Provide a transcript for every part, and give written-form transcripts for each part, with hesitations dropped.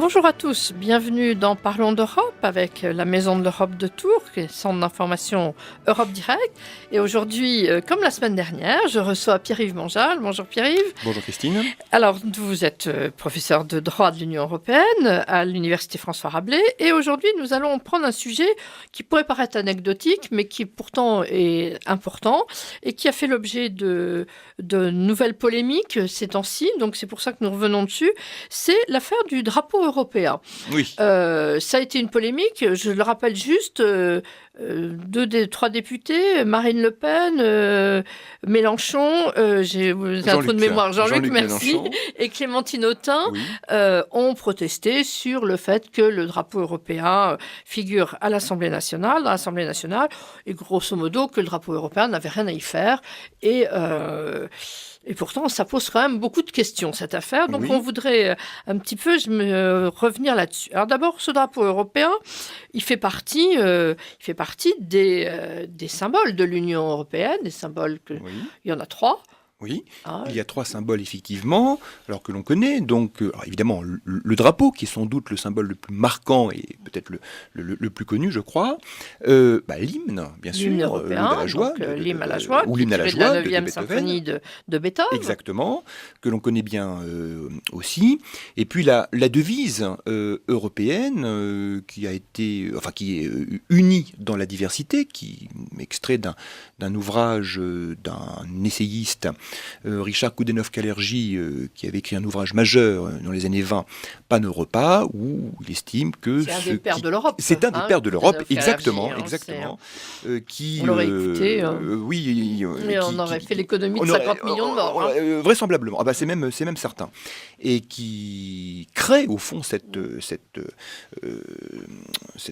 Bonjour à tous, bienvenue dans Parlons d'Europe avec la Maison de l'Europe de Tours, qui est le centre d'information Europe Direct. Et aujourd'hui, comme la semaine dernière, je reçois Pierre-Yves Monjal. Bonjour Pierre-Yves. Bonjour Christine. Alors, vous êtes professeur de droit de l'Union européenne à l'Université François Rabelais. Et aujourd'hui, nous allons prendre un sujet qui pourrait paraître anecdotique, mais qui pourtant est important et qui a fait l'objet de nouvelles polémiques ces temps-ci. Donc c'est pour ça que nous revenons dessus. C'est l'affaire du drapeau européen. Oui. Ça a été une polémique, je le rappelle juste, trois députés, Marine Le Pen, Mélenchon, j'ai un trou de mémoire, Jean-Luc merci, Mélenchon. Et Clémentine Autain oui. Ont protesté sur le fait que le drapeau européen figure à l'Assemblée nationale, dans l'Assemblée nationale, et grosso modo que le drapeau européen n'avait rien à y faire. Et pourtant, ça pose quand même beaucoup de questions, cette affaire. Donc, oui. On voudrait un petit peu revenir là-dessus. Alors d'abord, ce drapeau européen, il fait partie des symboles de l'Union européenne, des symboles il y en a 3. Oui, il y a 3 symboles effectivement, alors que l'on connaît. Donc, évidemment, le drapeau, qui est sans doute le symbole le plus marquant et peut-être le plus connu, je crois. L'hymne, bien sûr. L'hymne européen, l'hymne à la joie. L'hymne à la joie, ou l'hymne à la joie de la 9e symphonie de Beethoven. Exactement, que l'on connaît bien aussi. Et puis la devise européenne, qui est unie dans la diversité, qui est extrait d'un ouvrage d'un essayiste, Richard Koudenov-Kalergi, qui avait écrit un ouvrage majeur dans les années 20, Pan-Europa, où il estime que... C'est un des pères de l'Europe. C'est un des pères de l'Europe, exactement. On l'aurait écouté. Oui. On aurait fait l'économie de 50 millions de morts. Vraisemblablement. C'est même certain. Et qui crée, au fond, cette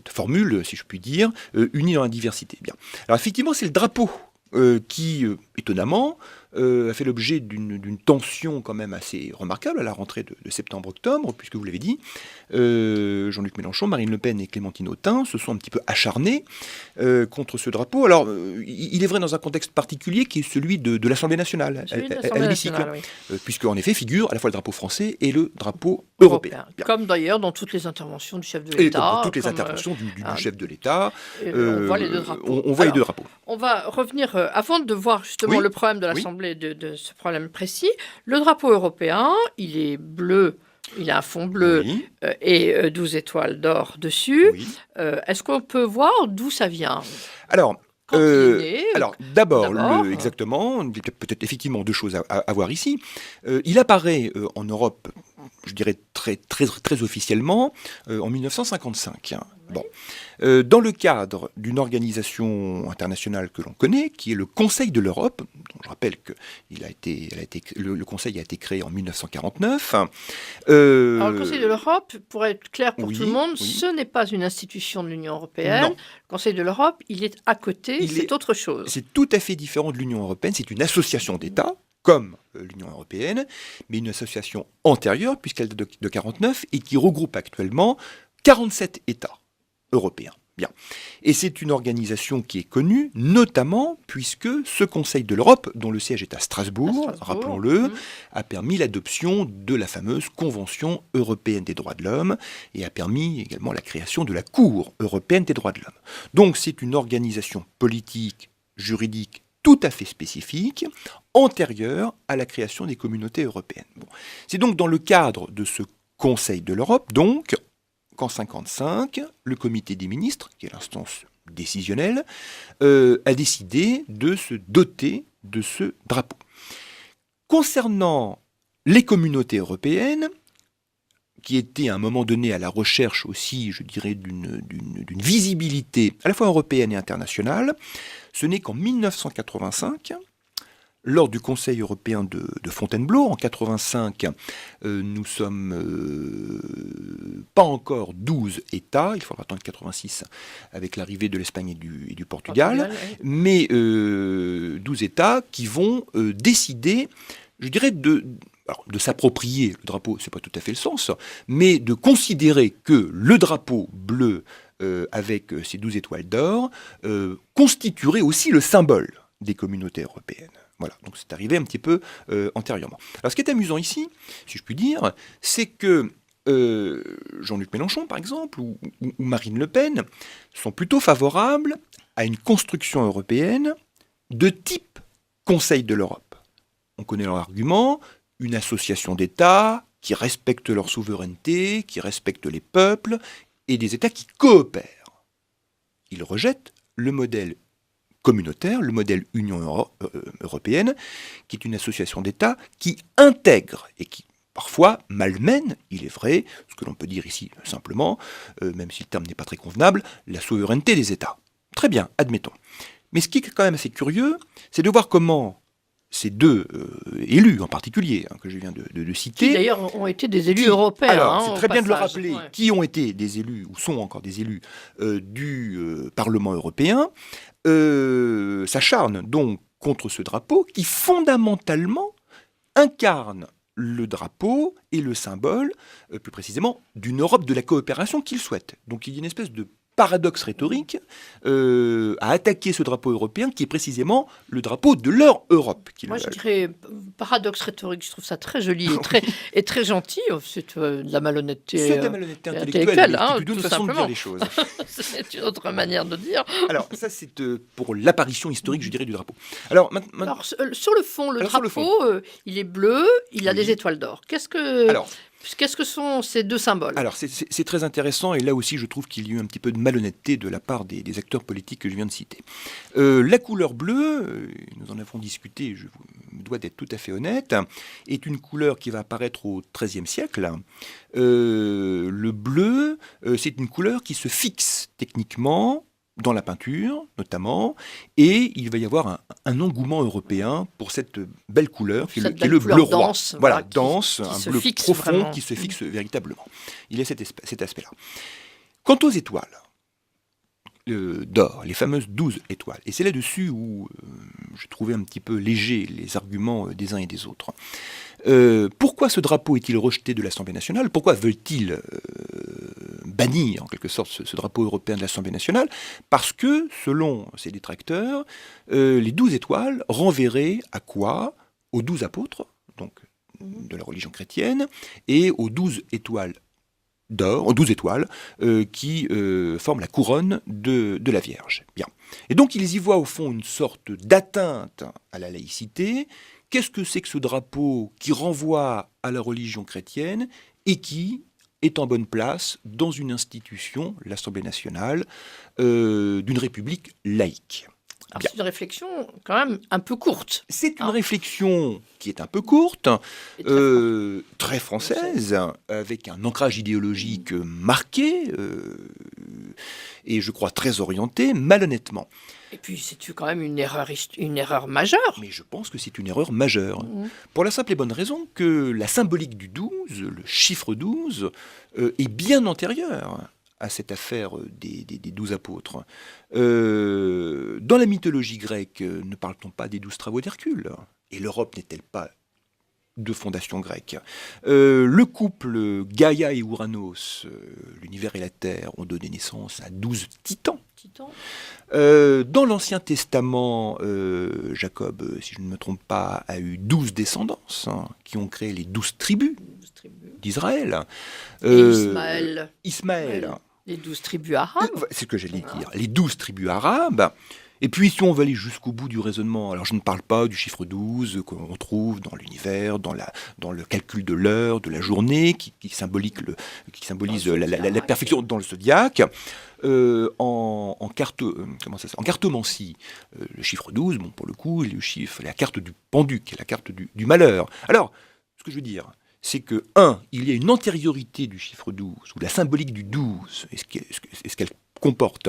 formule, si je puis dire, unie dans la diversité. Bien. Alors, effectivement, c'est le drapeau qui, étonnamment, a fait l'objet d'une tension quand même assez remarquable à la rentrée de septembre-octobre, puisque vous l'avez dit, Jean-Luc Mélenchon, Marine Le Pen et Clémentine Autain se sont un petit peu acharnés contre ce drapeau. Alors, il est vrai dans un contexte particulier qui est celui de l'Assemblée nationale, à l'hémicycle, puisqu'en effet figure à la fois le drapeau français et le drapeau européen. Comme d'ailleurs dans toutes les interventions du chef de l'État. Et dans toutes les interventions du chef de l'État. On voit les deux drapeaux. On voit les deux drapeaux. On va revenir, avant de voir justement le problème de l'Assemblée, de ce problème précis. Le drapeau européen, il est bleu, il a un fond bleu et 12 étoiles d'or dessus. Oui. Est-ce qu'on peut voir d'où ça vient ? Alors, d'abord, exactement, il y a peut-être effectivement 2 choses à voir ici. Il apparaît en Europe, je dirais très officiellement, en 1955. Bon. Dans le cadre d'une organisation internationale que l'on connaît, qui est le Conseil de l'Europe, dont je rappelle que le Conseil a été créé en 1949. Alors le Conseil de l'Europe, pour être clair pour tout le monde, ce n'est pas une institution de l'Union européenne. Non. Le Conseil de l'Europe, il est à côté, c'est autre chose. C'est tout à fait différent de l'Union européenne, c'est une association d'États, comme l'Union européenne, mais une association antérieure, puisqu'elle date de 1949, et qui regroupe actuellement 47 États européens. Bien. Et c'est une organisation qui est connue, notamment puisque ce Conseil de l'Europe, dont le siège est à Strasbourg, rappelons-le, a permis l'adoption de la fameuse Convention européenne des droits de l'homme et a permis également la création de la Cour européenne des droits de l'homme. Donc c'est une organisation politique, juridique, tout à fait spécifique, antérieure à la création des communautés européennes. Bon. C'est donc dans le cadre de ce Conseil de l'Europe, donc, qu'en 1955, le comité des ministres, qui est l'instance décisionnelle, a décidé de se doter de ce drapeau. Concernant les communautés européennes, qui étaient à un moment donné à la recherche aussi, je dirais, d'une visibilité à la fois européenne et internationale, ce n'est qu'en 1985, lors du Conseil européen de Fontainebleau, en 1985, nous sommes pas encore 12 États, il faudra attendre 1986 avec l'arrivée de l'Espagne et du Portugal, mais 12 États qui vont décider, je dirais, de s'approprier le drapeau, c'est pas tout à fait le sens, mais de considérer que le drapeau bleu avec ses 12 étoiles d'or constituerait aussi le symbole des communautés européennes. Voilà, donc c'est arrivé un petit peu antérieurement. Alors ce qui est amusant ici, si je puis dire, c'est que Jean-Luc Mélenchon, par exemple, ou Marine Le Pen, sont plutôt favorables à une construction européenne de type Conseil de l'Europe. On connaît leur argument, une association d'États qui respectent leur souveraineté, qui respectent les peuples, et des États qui coopèrent. Ils rejettent le modèle communautaire, le modèle Union européenne, qui est une association d'États qui intègre et qui parfois malmène, il est vrai, ce que l'on peut dire ici simplement, même si le terme n'est pas très convenable, la souveraineté des États. Très bien, admettons. Mais ce qui est quand même assez curieux, c'est de voir comment ces deux élus en particulier, que je viens de citer... Qui d'ailleurs ont été des élus européens. Alors, c'est très bien de le rappeler, qui ont été des élus, ou sont encore des élus du Parlement européen, s'acharnent donc contre ce drapeau qui fondamentalement incarne le drapeau et le symbole, plus précisément, d'une Europe de la coopération qu'ils souhaitent. Donc il y a une espèce de paradoxe rhétorique à attaquer ce drapeau européen qui est précisément le drapeau de leur Europe. Moi, je dirais paradoxe rhétorique, je trouve ça très joli et très gentil. C'est de la malhonnêteté, c'est de la malhonnêteté intellectuelle, c'est plutôt une façon de dire les choses. C'est une autre manière de dire. Alors, ça, c'est pour l'apparition historique, je dirais, du drapeau. Alors, Alors sur le fond, le drapeau, il est bleu, il a des étoiles d'or. Qu'est-ce que sont ces deux symboles ? Alors, c'est très intéressant, et là aussi, je trouve qu'il y a eu un petit peu de malhonnêteté de la part des acteurs politiques que je viens de citer. La couleur bleue, nous en avons discuté, je me dois d'être tout à fait honnête, est une couleur qui va apparaître au XIIIe siècle. Le bleu, c'est une couleur qui se fixe techniquement dans la peinture, notamment, et il va y avoir un engouement européen pour cette belle couleur, qui est le bleu roi. Voilà, dense, un bleu profond vraiment. Qui se fixe véritablement. Il y a cet aspect-là. Quant aux étoiles d'or, les fameuses 12 étoiles, et c'est là-dessus où je trouvais un petit peu léger les arguments des uns et des autres. Pourquoi ce drapeau est-il rejeté de l'Assemblée nationale ? Pourquoi veulent-ils bannir en quelque sorte ce drapeau européen de l'Assemblée nationale ? Parce que, selon ses détracteurs, les 12 étoiles renverraient à quoi ? Aux 12 apôtres, donc de la religion chrétienne, et aux 12 étoiles d'or, aux 12 étoiles, qui forment la couronne de la Vierge. Bien. Et donc ils y voient au fond une sorte d'atteinte à la laïcité. Qu'est-ce que c'est que ce drapeau qui renvoie à la religion chrétienne et qui est en bonne place dans une institution, l'Assemblée nationale, d'une république laïque ? Alors c'est une réflexion quand même un peu courte. C'est une réflexion qui est un peu courte, très française, avec un ancrage idéologique marqué, et je crois très orienté, malhonnêtement. Et puis c'est quand même une erreur majeure. Mais je pense que c'est une erreur majeure. Pour la simple et bonne raison que la symbolique du 12, le chiffre 12, est bien antérieure à cette affaire des 12 apôtres. Dans la mythologie grecque, ne parle-t-on pas des 12 travaux d'Hercule ? Et l'Europe n'est-elle pas de fondation grecque ? Le couple Gaïa et Ouranos, l'univers et la Terre, ont donné naissance à 12 titans. Dans l'Ancien Testament, Jacob, si je ne me trompe pas, a eu 12 descendances qui ont créé les 12 tribus d'Israël. Ismaël. Les 12 tribus arabes. C'est ce que j'allais dire. Les 12 tribus arabes. Et puis, si on va aller jusqu'au bout du raisonnement, alors je ne parle pas du chiffre 12 qu'on trouve dans l'univers, dans le calcul de l'heure, de la journée, qui symbolise la perfection dans le zodiaque. En cartomancie, le chiffre 12, bon, pour le coup, la carte du pendu, qui est la carte du malheur. Alors, ce que je veux dire, c'est que, il y a une antériorité du chiffre 12, ou la symbolique du 12, est-ce qu'elle comporte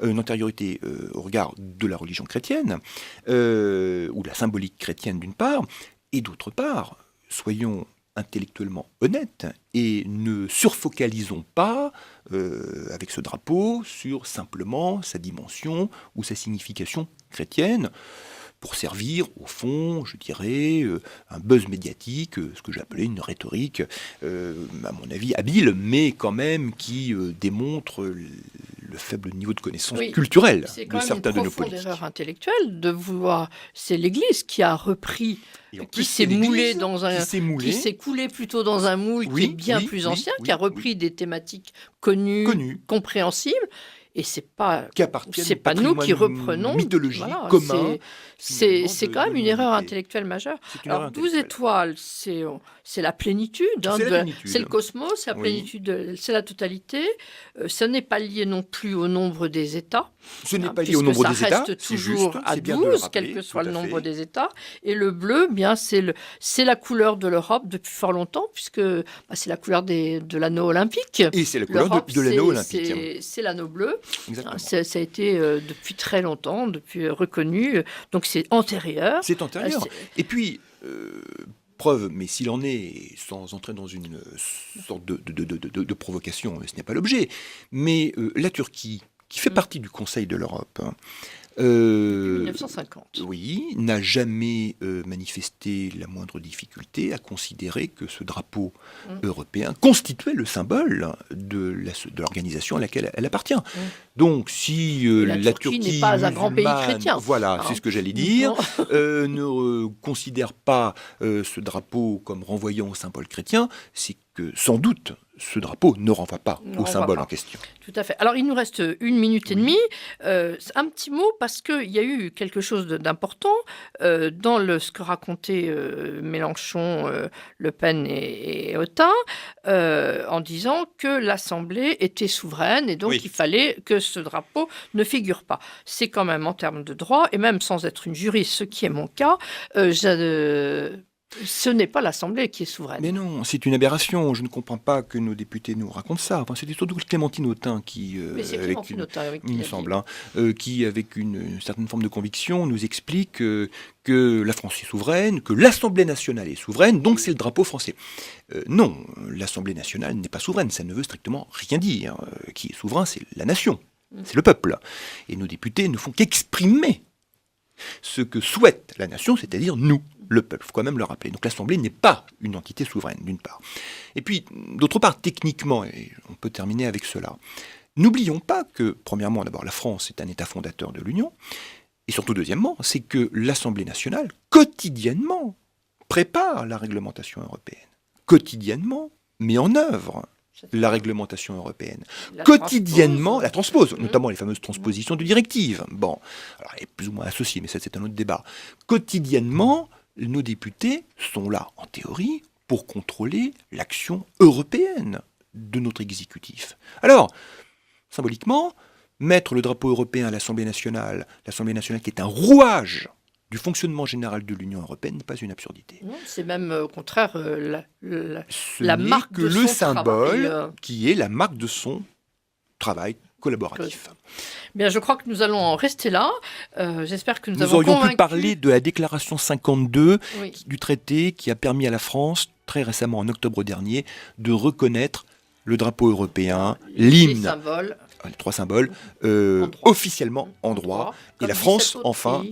une antériorité au regard de la religion chrétienne, ou de la symbolique chrétienne d'une part, et d'autre part, soyons intellectuellement honnêtes, et ne surfocalisons pas, avec ce drapeau, sur simplement sa dimension ou sa signification chrétienne, pour servir, au fond, je dirais, un buzz médiatique, ce que j'appelais une rhétorique, à mon avis, habile, mais quand même qui démontre le faible niveau de connaissance culturelle de certains de nos politiques. C'est quand même une profonde erreur intellectuelle de vouloir... C'est l'Église qui a repris, qui s'est moulé dans un... qui s'est coulé plutôt dans un moule qui est bien plus ancien, qui a repris des thématiques connues, compréhensibles. Et c'est pas nous qui reprenons mythologie commun. C'est quand même une erreur intellectuelle majeure. Alors 12 étoiles, c'est la plénitude, c'est le cosmos, c'est la plénitude, c'est la totalité. Ça n'est pas lié non plus au nombre des États. Ce n'est pas lié au nombre des États. Ça reste toujours à 12, quel que soit le nombre des États. Et le bleu, bien c'est la couleur de l'Europe depuis fort longtemps, puisque c'est la couleur de l'anneau olympique. Et c'est la couleur de l'anneau olympique. C'est l'anneau bleu. Exactement. Ça a été depuis très longtemps, depuis reconnu. Donc c'est antérieur. C'est antérieur. Et puis, preuve, mais s'il en est, sans entrer dans une sorte de provocation, ce n'est pas l'objet, mais la Turquie, qui fait partie du Conseil de l'Europe, 1950. Oui, n'a jamais manifesté la moindre difficulté à considérer que ce drapeau européen constituait le symbole de l'organisation à laquelle elle appartient. Donc, si la Turquie n'est pas un grand pays chrétien. Voilà, c'est ce que j'allais dire, ne considère pas ce drapeau comme renvoyant au symbole chrétien, c'est que sans doute ce drapeau ne renvoie pas au symbole en question. Tout à fait. Alors, il nous reste 1 minute et demie. Un petit mot, parce qu'il y a eu quelque chose d'important dans ce que racontaient Mélenchon, Le Pen et Autain, en disant que l'Assemblée était souveraine et donc il fallait que ce drapeau ne figure pas. C'est quand même en termes de droit, et même sans être une juriste, ce qui est mon cas, ce n'est pas l'Assemblée qui est souveraine. Mais non, c'est une aberration. Je ne comprends pas que nos députés nous racontent ça. Enfin, c'était surtout Clémentine Autain qui, il me semble, qui, avec une certaine forme de conviction, nous explique que la France est souveraine, que l'Assemblée nationale est souveraine, donc c'est le drapeau français. Non, l'Assemblée nationale n'est pas souveraine. Ça ne veut strictement rien dire. Qui est souverain, c'est la nation, c'est le peuple. Et nos députés ne font qu'exprimer ce que souhaite la nation, c'est-à-dire nous, le peuple. Il faut quand même le rappeler. Donc l'Assemblée n'est pas une entité souveraine, d'une part. Et puis, d'autre part, techniquement, et on peut terminer avec cela, n'oublions pas que, premièrement, d'abord, la France est un État fondateur de l'Union, et surtout, deuxièmement, c'est que l'Assemblée nationale, quotidiennement, prépare la réglementation européenne. Quotidiennement, met en œuvre la réglementation européenne. Quotidiennement, la transpose, notamment les fameuses transpositions de directives. Bon, alors elle est plus ou moins associée, mais ça c'est un autre débat. Quotidiennement, nos députés sont là, en théorie, pour contrôler l'action européenne de notre exécutif. Alors, symboliquement, mettre le drapeau européen à l'Assemblée nationale qui est un rouage du fonctionnement général de l'Union européenne n'est pas une absurdité. Non, c'est même au contraire la marque de son le symbole qui est la marque de son travail collaboratif. Bien, je crois que nous allons en rester là. J'espère que nous avons aurions pu parler de la déclaration 52 du traité qui a permis à la France, très récemment en octobre dernier, de reconnaître le drapeau européen, l'hymne, les 3 symboles, officiellement en droit. Et la France, enfin,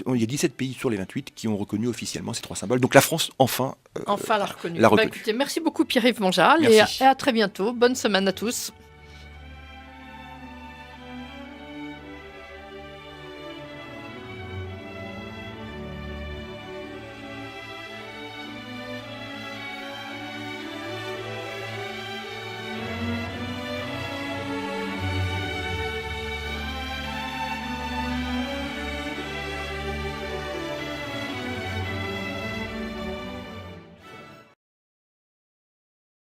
il y a 17 pays sur les 28 qui ont reconnu officiellement ces 3 symboles. Donc la France, enfin l'a reconnu. Écoutez, merci beaucoup Pierre-Yves Mongeal et à très bientôt. Bonne semaine à tous.